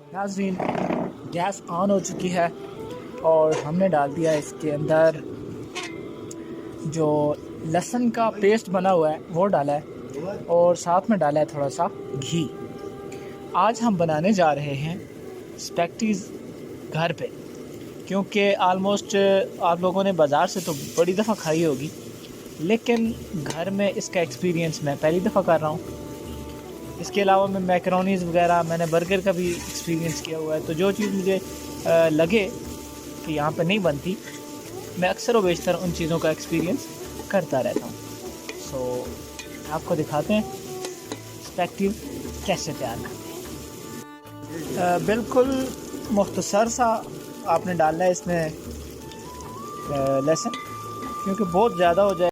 नाज़रीन, gas on हो चुकी है और हमने डाल दिया इसके अंदर जो लहसुन का पेस्ट बना हुआ है वो डाला है और साथ में डाला है थोड़ा सा घी। आज हम बनाने जा रहे हैं स्पैगेटीज़ घर पे, क्योंकि आलमोस्ट आप लोगों ने बाज़ार से तो बड़ी दफ़ा खाई होगी, लेकिन घर में इसका एक्सपीरियंस मैं पहली दफ़ा कर रहा हूँ। इसके अलावा मैं मैकरोनीज़ वगैरह, मैंने बर्गर का भी एक्सपीरियंस किया हुआ है। तो जो चीज़ मुझे लगे कि यहाँ पर नहीं बनती, मैं अक्सर व बेशतर उन चीज़ों का एक्सपीरियंस करता रहता हूँ। सो आपको दिखाते हैं स्पैगेटी कैसे तैयार करते हैं। बिल्कुल मुख्तसर सा आपने डालना है इसमें लहसुन, क्योंकि बहुत ज़्यादा हो जाए